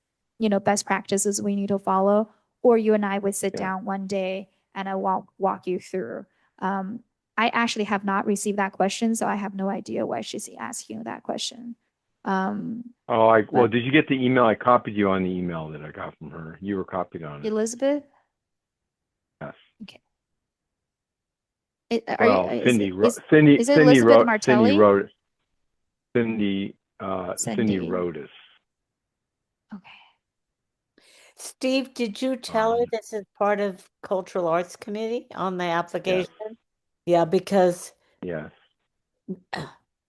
best practices we need to follow. Or you and I would sit Yeah. down one day and I walk you through. I actually have not received that question, so I have no idea why she's asking that question. Well, did you get the email? I copied you on the email that I got from her. You were copied on it. Elizabeth? Yes. Okay. Cindy wrote Martelli? Cindy Cindy. wrote us. Okay. Steve, did you tell her this is part of Cultural Arts Committee on the application? Yeah, because Yes.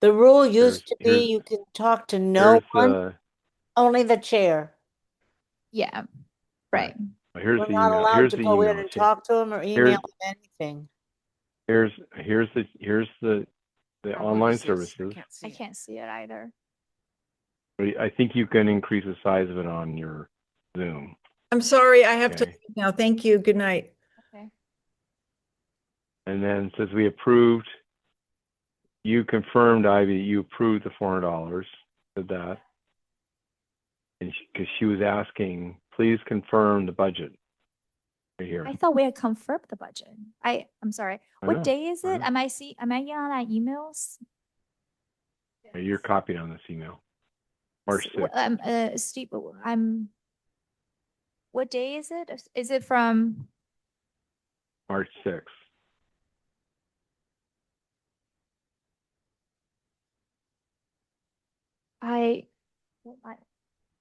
the rule used to be you can talk to no one, only the chair. Yeah. Right. Here's We're the not email. allowed Here's to the go email. in and talk to him or email him anything. Here's the online What is this? services. I can't see it either. I think you can increase the size of it on your Zoom. I'm sorry, I have to Okay. leave now. Thank you. Good night. Okay. And then it says we approved. You confirmed, Ivy, that you approved the $400. Said that. And because she was asking, please confirm the budget. Right here. I thought we had confirmed the budget. I'm sorry. I What know, day is I it? know. Am I getting on our emails? You're copied on this email. March 6th. Steve, what day is it? Is it from? March 6th.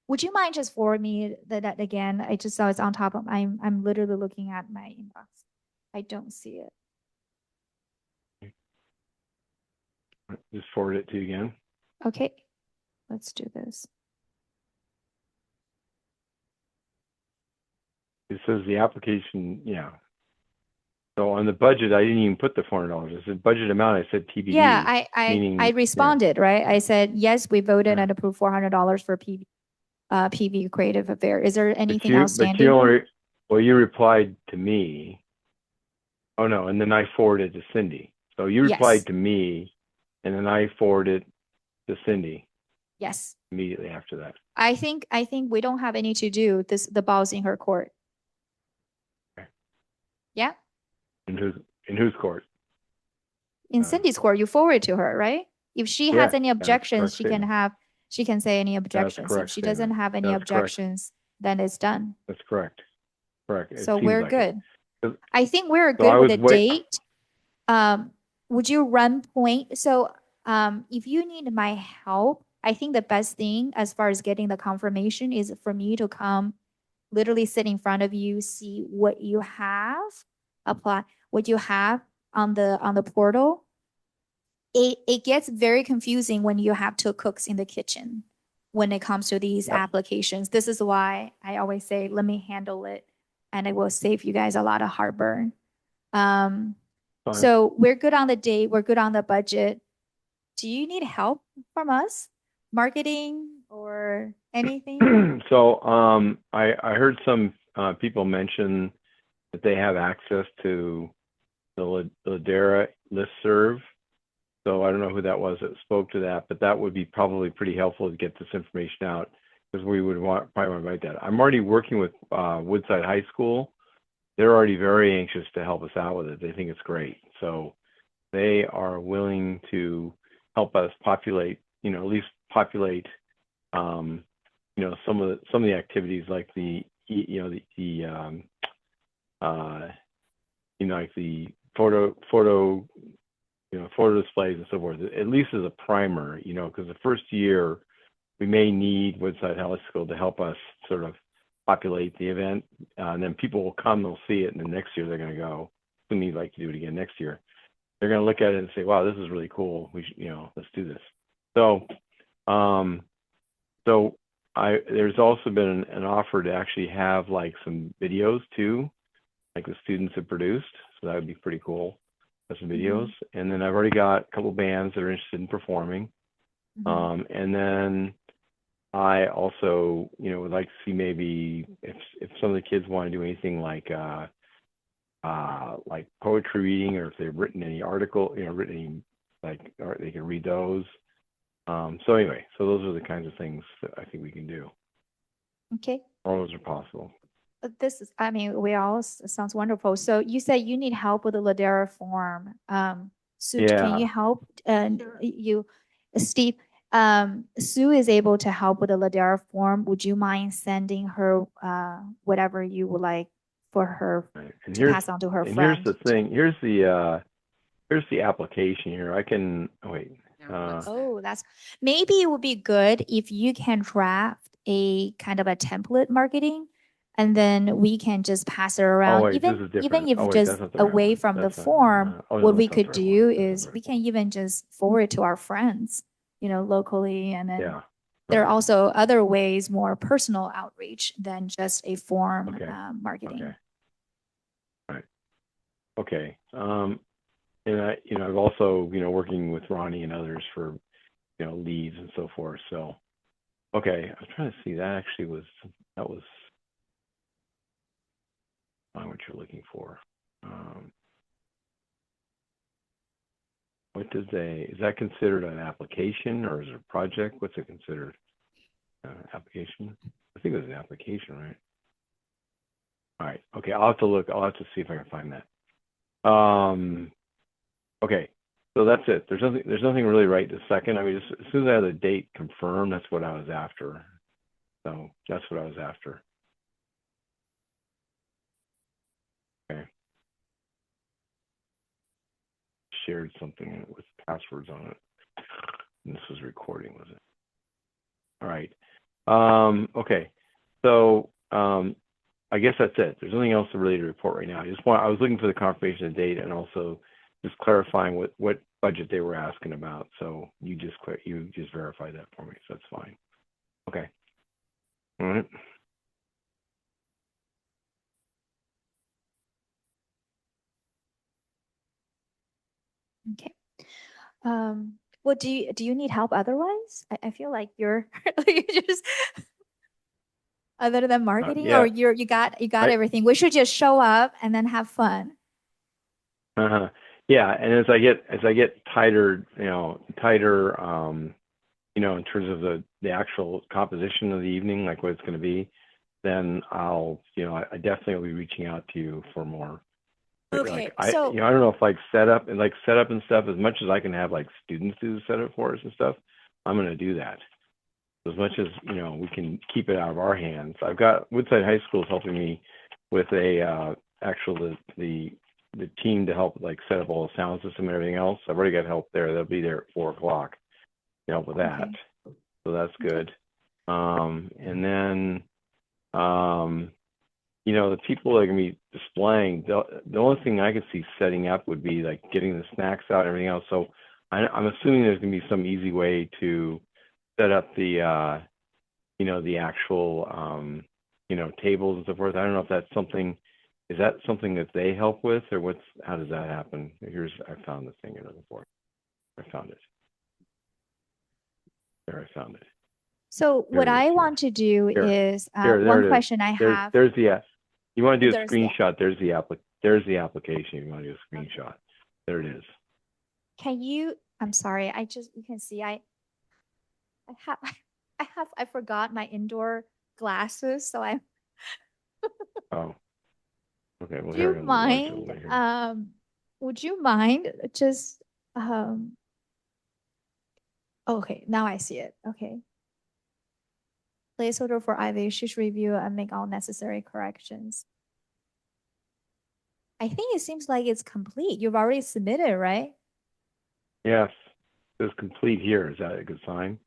Would you mind just forward me that again? I just saw it's on top of I'm literally looking at my inbox. I don't see it. Just forward it to you again. Okay, let's do this. It says the application, yeah. So on the budget, I didn't even put the $400. I said budget amount. I said TBD. Yeah, I meaning, responded, right? I said, yes, we voted Yeah. and approved $400 for PV Creative Affair. Is there anything But outstanding? you only, well, you replied to me. Oh no, and then I forwarded to Cindy. So you replied Yes. to me, and then I forwarded to Cindy Yes. immediately after that. I think we don't have any to do. The ball's in her court. Okay. Yeah. In whose court? In Cindy's court, you forward to her, right? If she Yeah, has any that's objections, correct she can say any objections. If correct she doesn't statement. have any That's correct. objections, then it's done. That's correct. Correct. It So seems we're like it. good. I think we're So good I with was a wait- date. Would you run point? So if you need my help, I think the best thing as far as getting the confirmation is for me to come literally sit in front of you, see what you have, apply what you have on the portal. It gets very confusing when you have two cooks in the kitchen when it comes to these Yep. applications. This is why I always say, let me handle it, and it will save you guys a lot of heartburn. Fine. So we're good on the date, we're good on the budget. Do you need help from us? Marketing or anything? So I heard some people mention that they have access to the Ladera listserv. So I don't know who that was that spoke to that, but that would be probably pretty helpful to get this information out, because we would probably want to write that. I'm already working with Woodside High School. They're already very anxious to help us out with it. They think it's great. So they are willing to help us populate, at least populate, some of the activities like like the photo displays and so forth, at least as a primer, because the first year we may need Woodside High School to help us sort of populate the event, and then people will come, they'll see it, and then next year they're going to go, we need like to do it again next year. They're going to look at it and say, wow, this is really cool. We should, let's do this. So, there's also been an offer to actually have like some videos too, like the students have produced. So that would be pretty cool. Some videos. And then I've already got a couple bands that are interested in performing. And then I also, would like to see maybe if some of the kids want to do anything like poetry reading, or if they've written any article, written any or they can read those. So anyway, so those are the kinds of things that I think we can do. Okay. All those are possible. This is, sounds wonderful. So you said you need help with the Ladera form. Sue, can you help? Steve, Sue is able to help with the Ladera form. Would you mind sending her whatever you would like for her to pass on to her and friend? Here's the thing. Here's the application here. I can wait. That's maybe it would be good if you can draft a kind of a template marketing, and then we can just pass it around. Wait, this is different. Even if Wait, just that's not the right away one. from the That's not- form, no, what we that's not could the right do one. That's is not the we right can even just forward it to our friends, locally, and then Yeah. there are also other ways, more personal outreach than just a form Okay. marketing. Okay. Right. Okay. And I've also, working with Ronnie and others for, leads and so forth. So, okay, I was trying to see, that was not what you're looking for. Is that considered an application, or is it a project? What's it considered? Application? I think it was an application, right? All right. Okay. I'll have to look. I'll have to see if I can find that. Okay. So that's it. There's nothing really right this second. I mean, as soon as I have the date confirmed, that's what I was after. So that's what I was after. Okay. Shared something with passwords on it. And this was recording, was it? All right. Okay. So I guess that's it. There's nothing else to really report right now. I was looking for the confirmation of date and also just clarifying what budget they were asking about. So you just verified that for me. So that's fine. Okay. All right. Okay. Well, do you need help otherwise? I feel like you're you just other than marketing, yeah. or you got I- everything. We should just show up and then have fun. Yeah, and as I get tighter, in terms of the actual composition of the evening, like what it's going to be, then I'll, I definitely will be reaching out to you for more. Okay, I so I don't know if setup and stuff, as much as I can have like students do the setup for us and stuff, I'm going to do that. As much as, we can keep it out of our hands. I've got Woodside High School helping me with the team to help set up all the sound system and everything else. I've already got help there. They'll be there at 4:00 to help with that. Okay. So that's good. And then, the people that are going to be displaying, the only thing I could see setting up would be getting the snacks out and everything else. So I'm assuming there's going to be some easy way to set up the, the actual, tables and so forth. I don't know if that's something, is that something that they help with, or how does that happen? I found the thing you're looking for. I found it. There, I found it. So what There it is, I here. want to do Here. is There one it is. question I have. There's the, you want to do a There's the- screenshot, there's the application. You want to do a screenshot. There it is. Can you? I'm sorry. You can see I forgot my indoor glasses, so I. Oh. Okay. Well, Do here, you I'm gonna launch it a mind? little bit here. Would you mind just okay, now I see it. Okay. Placeholder for Ivy. She should review and make all necessary corrections. I think it seems like it's complete. You've already submitted, right? Yes. It's complete here. Is that a good sign?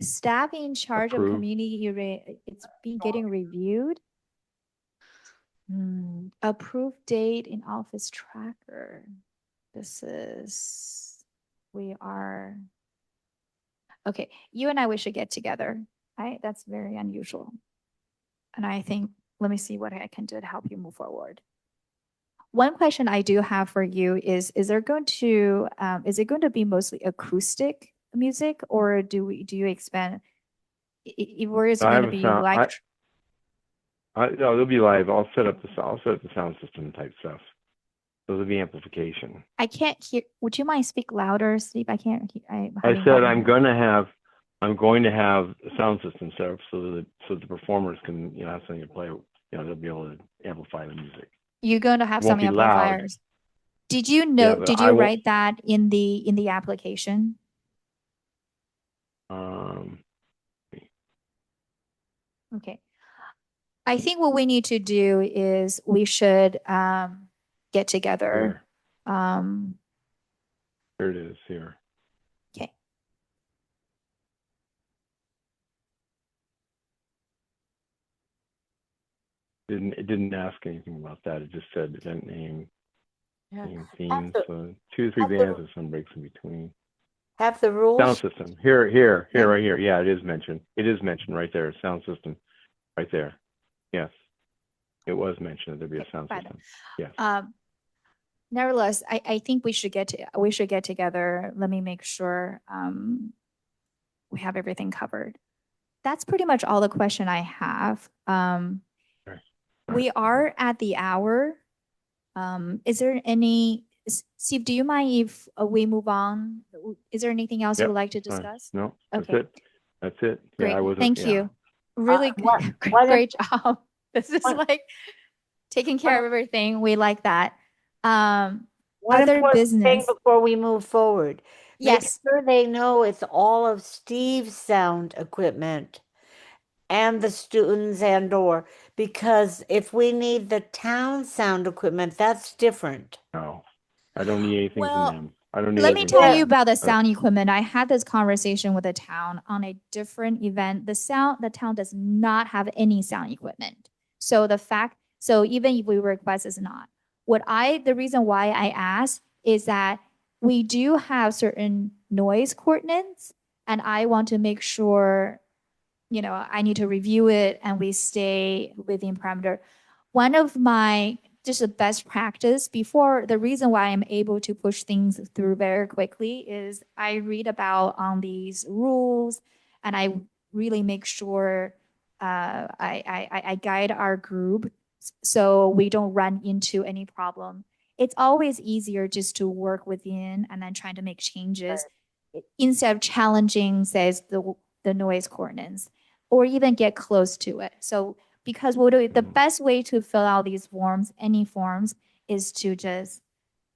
Staff in charge of Approved. community, it's been getting reviewed. Approved date in office tracker. Okay, you and I, we should get together, right? That's very unusual. And I think, let me see what I can do to help you move forward. One question I do have for you is it going to be mostly acoustic music, or do you expand, where is it going to be like? No, it'll be live. I'll set up the sound system type stuff. So there'll be amplification. I can't hear. Would you mind speak louder, Steve? I can't hear. I said I'm going to have a sound system set up so the performers can, have something to play. They'll be able to amplify the music. You're going to have It won't some be loud. amplifiers. Did you know? but Did I you won't- write that in the application? Okay. I think what we need to do is we should get together. Here it is here. Okay. It didn't ask anything about that. It just said event name, Yeah. name, theme. Have the- So 2 or 3 have the- bands with some breaks in between. Have the rules. Sound system. Here, right here. Yeah, it is mentioned. It is mentioned right there. Sound system, right there. Yes, it was mentioned that there'd be a sound fine. system. Yes. Nevertheless, I think we should get together. Let me make sure we have everything covered. That's pretty much all the question I have. We are at the hour. Is there any, Steve, do you mind if we move on? Is there anything else you Yep, would like to fine. discuss? No, Okay. that's it. Great. Yeah, I wasn't. Thank yeah. you. Really what great job. This is what- like taking care of everything. We like that. One Other important thing business. before we move forward. Make Yes. sure they know it's all of Steve's sound equipment and the students because if we need the town sound equipment, that's different. No, I don't need anything Well, from them. I don't need. Let me anything tell from you them. about the sound equipment. I had this conversation with the town on a different event. The town does not have any sound equipment. So even if we request is not, the reason why I ask is that we do have certain noise coordinates, and I want to make sure, I need to review it and we stay within parameter. One of my just a best practice before, the reason why I'm able to push things through very quickly is I read about on these rules, and I really make sure I guide our group so we don't run into any problem. It's always easier just to work within and then trying to make changes instead of challenging, says the noise coordinates, or even get close to it. So because the best way to fill out these forms, any forms, is to just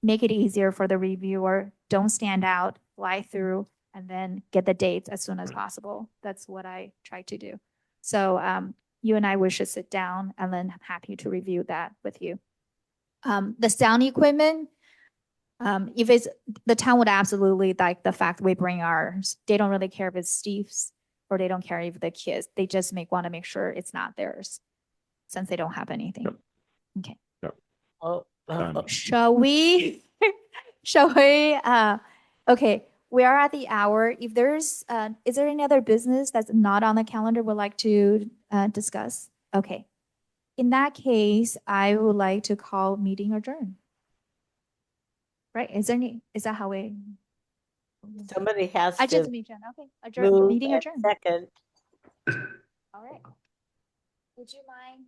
make it easier for the reviewer. Don't stand out, fly through, and then get the dates as soon as possible. That's what I try to do. So you and I, we should sit down, and then I'm happy to review that with you. The sound equipment, if it's the town would absolutely like the fact we bring ours. They don't really care if it's Steve's, or they don't care if the kids. They just want to make sure it's not theirs, since they don't have anything. Yep. Okay. Yep. Oh, Shall we? Shall we? Okay. We are at the hour. If there's, is there any other business that's not on the calendar we'd like to discuss? Okay. In that case, I would like to call meeting adjourned. Right? Is that how we? somebody has I just to meet Jen. Okay. Adjourn. move Meeting and adjourned. second. All right. Would you mind?